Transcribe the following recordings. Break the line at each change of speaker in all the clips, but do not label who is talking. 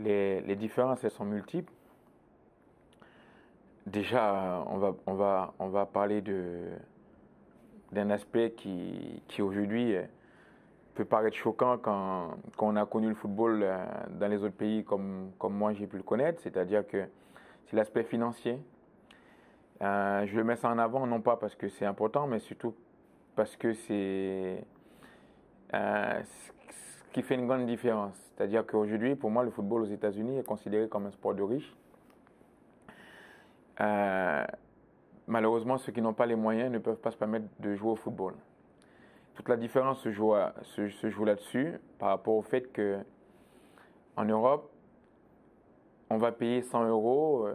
Les différences, elles sont multiples. Déjà, on va parler d'un aspect qui aujourd'hui peut paraître choquant quand on a connu le football dans les autres pays comme moi j'ai pu le connaître, c'est-à-dire que c'est l'aspect financier. Je le mets ça en avant, non pas parce que c'est important, mais surtout parce que c'est ce qui fait une grande différence. C'est-à-dire qu'aujourd'hui, pour moi, le football aux États-Unis est considéré comme un sport de riches. Euh, Malheureusement, ceux qui n'ont pas les moyens ne peuvent pas se permettre de jouer au football. Toute la différence se joue là-dessus par rapport au fait que en Europe, on va payer 100 euros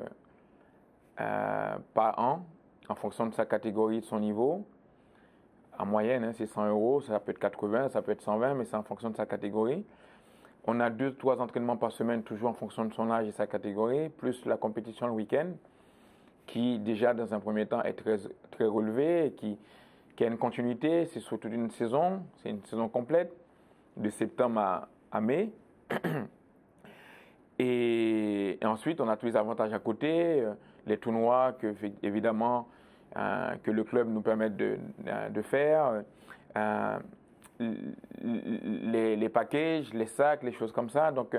par an en fonction de sa catégorie, de son niveau. En moyenne, hein, c'est 100 euros, ça peut être 80, ça peut être 120, mais c'est en fonction de sa catégorie. On a 2, 3 entraînements par semaine, toujours en fonction de son âge et sa catégorie, plus la compétition le week-end, qui déjà dans un premier temps est très relevée et qui a une continuité. C'est surtout une saison, c'est une saison complète, de septembre à mai. Et ensuite, on a tous les avantages à côté, les tournois évidemment, que le club nous permet de faire, euh, les packages, les sacs, les choses comme ça. Donc,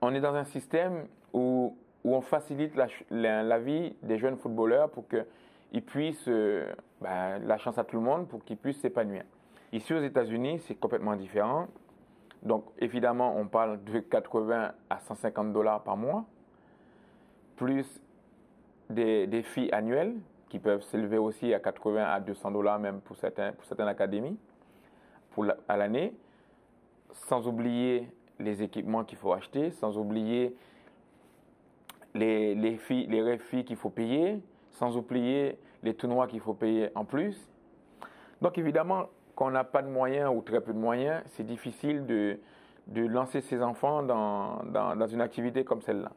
on est dans un système où on facilite la vie des jeunes footballeurs pour qu'ils puissent, la chance à tout le monde, pour qu'ils puissent s'épanouir. Ici aux États-Unis, c'est complètement différent. Donc, évidemment, on parle de 80 à 150 dollars par mois, plus des filles annuelles qui peuvent s'élever aussi à 80 à 200 dollars même pour certaines académies à l'année, sans oublier les équipements qu'il faut acheter, sans oublier les filles qu'il faut payer, sans oublier les tournois qu'il faut payer en plus. Donc, évidemment, quand on n'a pas de moyens ou très peu de moyens, c'est difficile de lancer ses enfants dans une activité comme celle-là.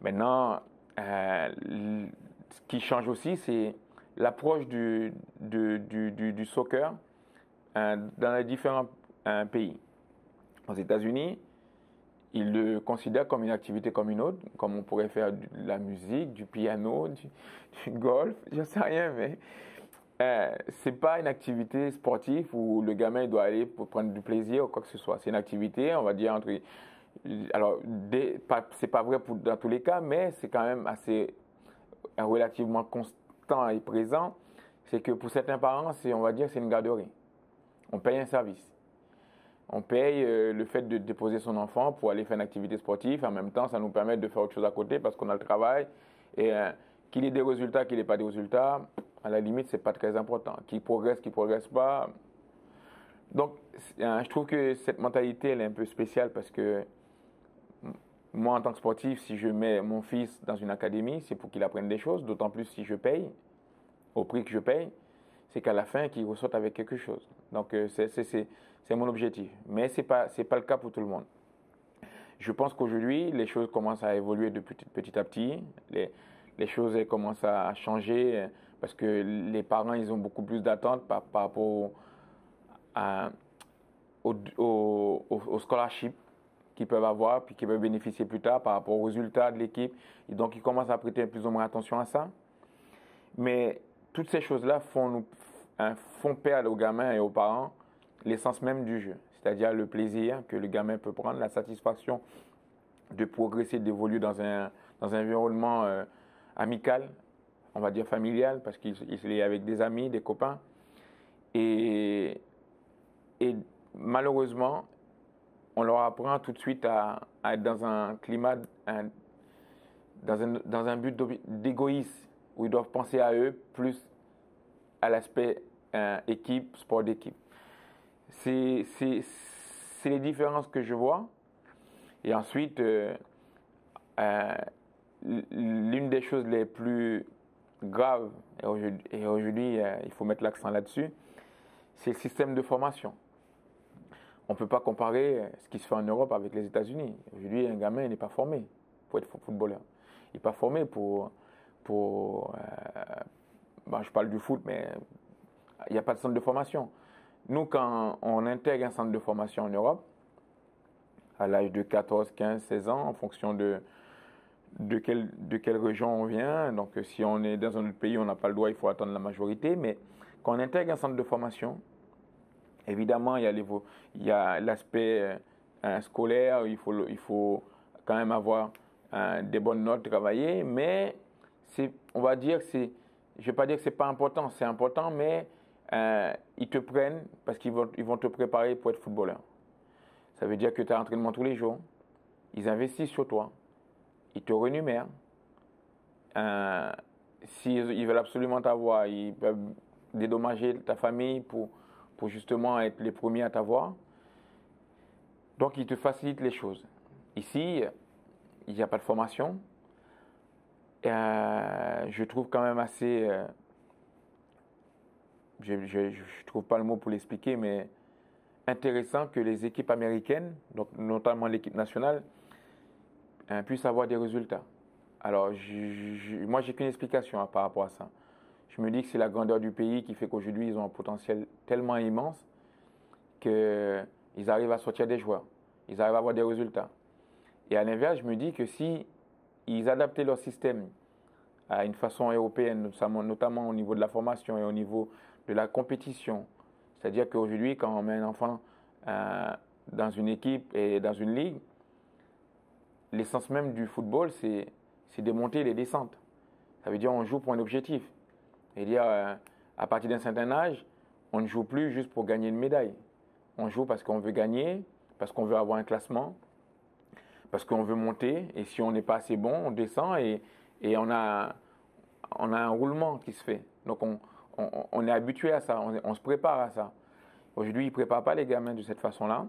Maintenant, ce qui change aussi, c'est l'approche du soccer dans les différents pays. Aux États-Unis, ils le considèrent comme une activité comme une autre, comme on pourrait faire de la musique, du piano, du golf, je sais rien, mais c'est pas une activité sportive où le gamin doit aller pour prendre du plaisir ou quoi que ce soit. C'est une activité, on va dire alors c'est pas vrai dans tous les cas, mais c'est quand même assez relativement constant et présent. C'est que pour certains parents, on va dire, c'est une garderie. On paye un service. On paye le fait de déposer son enfant pour aller faire une activité sportive. En même temps, ça nous permet de faire autre chose à côté parce qu'on a le travail. Et qu'il ait des résultats, qu'il n'ait pas de résultats, à la limite, c'est pas très important. Qu'il progresse pas. Donc, je trouve que cette mentalité, elle est un peu spéciale parce que moi, en tant que sportif, si je mets mon fils dans une académie, c'est pour qu'il apprenne des choses. D'autant plus si je paye, au prix que je paye, c'est qu'à la fin, qu'il ressorte avec quelque chose. Donc, c'est mon objectif. Mais ce n'est pas le cas pour tout le monde. Je pense qu'aujourd'hui, les choses commencent à évoluer de petit à petit. Les choses elles commencent à changer parce que les parents, ils ont beaucoup plus d'attentes par rapport au scholarship qu'ils peuvent avoir puis qu'ils peuvent bénéficier plus tard par rapport aux résultats de l'équipe. Et donc, ils commencent à prêter plus ou moins attention à ça. Mais toutes ces choses-là font perdre aux gamins et aux parents l'essence même du jeu, c'est-à-dire le plaisir que le gamin peut prendre, la satisfaction de progresser, d'évoluer dans un environnement amical, on va dire familial, parce qu'il est avec des amis, des copains. Et malheureusement, on leur apprend tout de suite à être dans un climat, dans un but d'égoïsme, où ils doivent penser à eux plus à l'aspect équipe, sport d'équipe. C'est les différences que je vois. Et ensuite, l'une des choses les plus graves, et aujourd'hui il faut mettre l'accent là-dessus, c'est le système de formation. On ne peut pas comparer ce qui se fait en Europe avec les États-Unis. Aujourd'hui, un gamin n'est pas formé pour être footballeur. Il n'est pas formé je parle du foot, mais il n'y a pas de centre de formation. Nous, quand on intègre un centre de formation en Europe, à l'âge de 14, 15, 16 ans, en fonction de quelle région on vient. Donc, si on est dans un autre pays, on n'a pas le droit, il faut attendre la majorité. Mais quand on intègre un centre de formation, évidemment, il y a l'aspect scolaire, il faut quand même avoir des bonnes notes, travailler, mais on va dire, je ne vais pas dire que ce n'est pas important, c'est important, mais ils te prennent parce qu'ils vont te préparer pour être footballeur. Ça veut dire que tu as entraînement tous les jours, ils investissent sur toi, ils te rémunèrent. S'ils veulent absolument t'avoir, ils peuvent dédommager ta famille pour justement être les premiers à t'avoir. Donc, ils te facilitent les choses. Ici, il n'y a pas de formation. Je trouve quand même assez... je ne trouve pas le mot pour l'expliquer, mais intéressant que les équipes américaines, donc notamment l'équipe nationale, puissent avoir des résultats. Alors, moi, j'ai qu'une explication par rapport à ça. Je me dis que c'est la grandeur du pays qui fait qu'aujourd'hui, ils ont un potentiel tellement immense qu'ils arrivent à sortir des joueurs. Ils arrivent à avoir des résultats. Et à l'inverse, je me dis que si ils adaptaient leur système à une façon européenne, notamment au niveau de la formation et au niveau de la compétition, c'est-à-dire qu'aujourd'hui, quand on met un enfant dans une équipe et dans une ligue, l'essence même du football, c'est des montées et des descentes. Ça veut dire qu'on joue pour un objectif. C'est-à-dire, à partir d'un certain âge, on ne joue plus juste pour gagner une médaille. On joue parce qu'on veut gagner, parce qu'on veut avoir un classement, parce qu'on veut monter. Et si on n'est pas assez bon, on descend et on a un roulement qui se fait. Donc, on est habitué à ça, on se prépare à ça. Aujourd'hui, ils ne préparent pas les gamins de cette façon-là.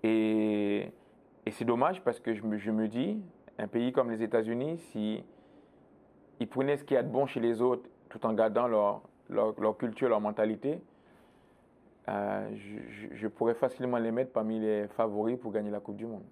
Et c'est dommage parce que je me dis, un pays comme les États-Unis, si ils prenaient ce qu'il y a de bon chez les autres tout en gardant leur culture, leur mentalité, je pourrais facilement les mettre parmi les favoris pour gagner la Coupe du Monde.